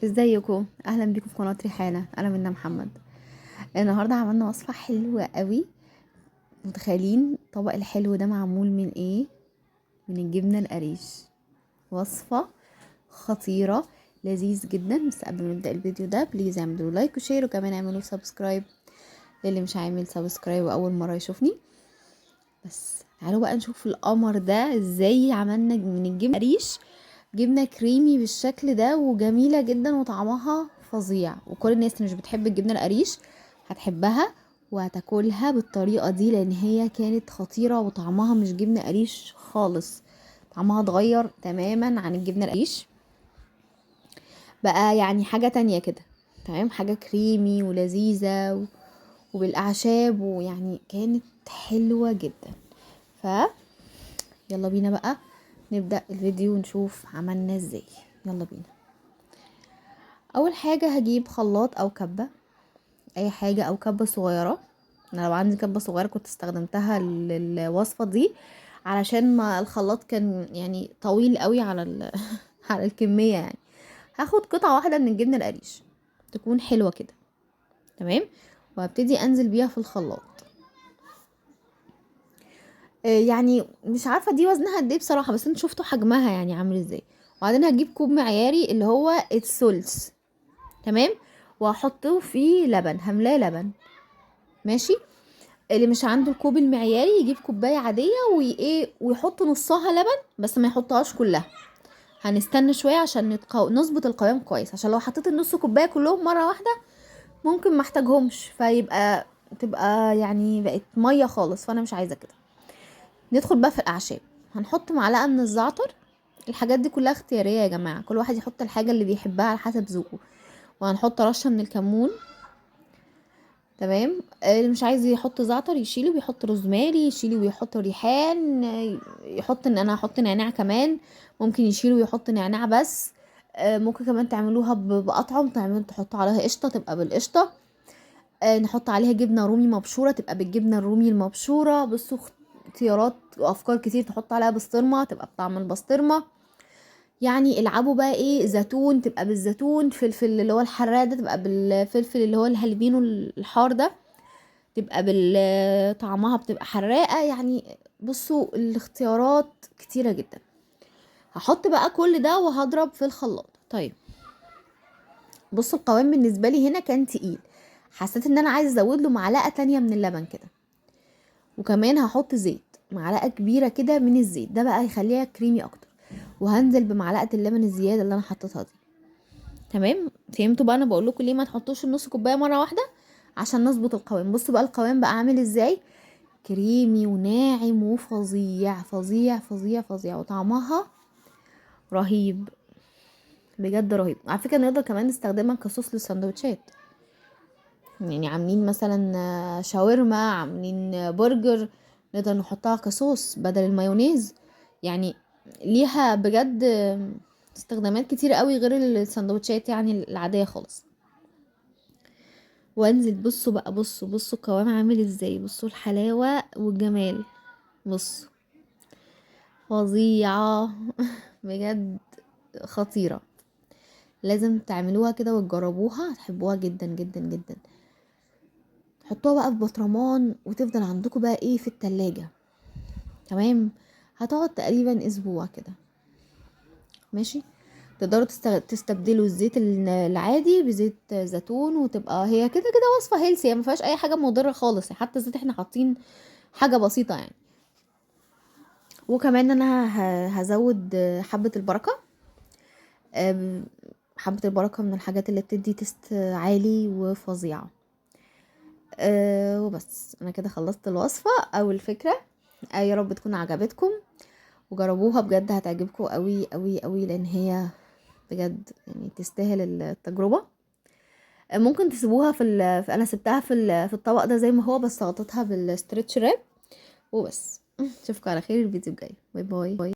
ازيكم؟ اهلا بيكم في قناه ريحانه. انا منى محمد. النهارده عملنا وصفه حلوه قوي. متخيلين طبق الحلو ده معمول من ايه؟ من الجبنه القريش. وصفه خطيره، لذيذ جدا. بس قبل ما نبدا الفيديو ده بليز اعملوا لايك وشير، وكمان اعملوا سبسكرايب للي مش عامل سبسكرايب واول مره يشوفني. بس تعالوا بقى نشوف القمر ده ازاي عملنا من الجبنه قريش جبنه كريمي بالشكل ده وجميله جدا وطعمها فظيع. وكل الناس اللي مش بتحب الجبنه القريش هتحبها وهتاكلها بالطريقه دي، لان هي كانت خطيره وطعمها مش جبنه قريش خالص. طعمها اتغير تماما عن الجبنه القريش، بقى يعني حاجه تانية كده. تمام، حاجه كريمي ولذيذه وبالاعشاب، ويعني كانت حلوه جدا. ف يلا بينا بقى نبدأ الفيديو ونشوف عملنا ازاي. يلا بينا. اول حاجة هجيب خلاط او كبة، اي حاجة، او كبة صغيرة. انا لو عندي كبة صغيرة كنت استخدمتها للوصفة دي، علشان ما الخلاط كان يعني طويل قوي على على الكمية يعني. هاخد قطعة واحدة من الجبنة القريش تكون حلوة كده. تمام، وهبتدي انزل بيها في الخلاط. يعني مش عارفه دي وزنها قد ايه بصراحه، بس انتوا شفتوا حجمها يعني عامل ازاي. وبعدين هجيب كوب معياري اللي هو السولز. تمام، وهحطه فيه لبن، هملاه لبن. ماشي. اللي مش عنده الكوب المعياري يجيب كوبايه عاديه وايه ويحط نصها لبن، بس ما يحطهاش كلها. هنستنى شويه عشان نظبط القوام كويس، عشان لو حطيت النص كوبايه كلهم مره واحده ممكن ما احتاجهمش، تبقى يعني بقت ميه خالص، فانا مش عايزه كده. ندخل بقى في الاعشاب. هنحط معلقه من الزعتر. الحاجات دي كلها اختياريه يا جماعه، كل واحد يحط الحاجه اللي بيحبها على حسب ذوقه. وهنحط رشه من الكمون. تمام، اللي مش عايز يحط زعتر يشيله ويحط روزماري، يشيله ويحط ريحان، يحط ان انا احط نعناع كمان. ممكن يشيله ويحط نعناع بس. ممكن كمان تعملوها بأطعم، تعملوا تحطوا عليها قشطه تبقى بالقشطه. نحط عليها جبنه رومي مبشوره تبقى بالجبنه الرومي المبشوره. بصوا، اختيارات وافكار كتير. تحط عليها بسطرمه تبقى بطعم البسطرمه. يعني العبوا بقى ايه، زيتون تبقى بالزيتون، فلفل اللي هو الحراق ده تبقى بالفلفل اللي هو الهالبينو الحار ده، تبقى طعمها بتبقى حراقه يعني. بصوا الاختيارات كتيره جدا. هحط بقى كل ده وهضرب في الخلاط. طيب، بصوا القوام بالنسبه لي هنا كان تقيل. حسيت ان انا عايزه ازود له معلقه تانية من اللبن كده. وكمان هحط زيت، معلقه كبيره كده من الزيت ده بقى يخليها كريمي اكتر. وهنزل بمعلقه اللبن الزياده اللي انا حطيتها دي. تمام، فهمتوا بقى انا بقول لكم ليه ما تحطوش النص كوبايه مره واحده؟ عشان نظبط القوام. بصوا بقى القوام بقى عامل ازاي، كريمي وناعم وفظيع فظيع فظيع فظيع، وطعمها رهيب، بجد رهيب. على فكره نقدر كمان نستخدمها كصوص للسندوتشات. يعني عاملين مثلا شاورما، عاملين برجر، نقدر نحطها كصوص بدل المايونيز يعني. ليها بجد استخدامات كتير قوي غير السندوتشات يعني العادية خالص. وانزل. بصوا بقى، بصوا القوام عامل ازاي، بصوا الحلاوة والجمال. بصوا، فظيعة بجد، خطيرة. لازم تعملوها كده وتجربوها، هتحبوها جدا جدا جدا. حطوها بقى في بطرمان وتفضل عندكم بقى ايه في التلاجة. تمام، هتقعد تقريبا اسبوع كده. ماشي. تقدروا تستبدلوا الزيت العادي بزيت زيتون، وتبقى هي كده كده وصفة هيلسي، ما فيهاش اي حاجة مضرة خالص. حتى الزيت احنا حاطين حاجة بسيطة يعني. وكمان انا هزود حبة البركة. أم، حبة البركة من الحاجات اللي بتدي تست عالي وفظيعة. وبس انا كده خلصت الوصفة او الفكرة. يا رب تكون عجبتكم وجربوها، بجد هتعجبكم قوي قوي قوي، لان هي بجد يعني تستاهل التجربة. ممكن تسيبوها انا سبتها في الطبق ده زي ما هو، بس غطيتها بالستريتش راب وبس. اشوفكم على خير الفيديو الجاي. باي باي.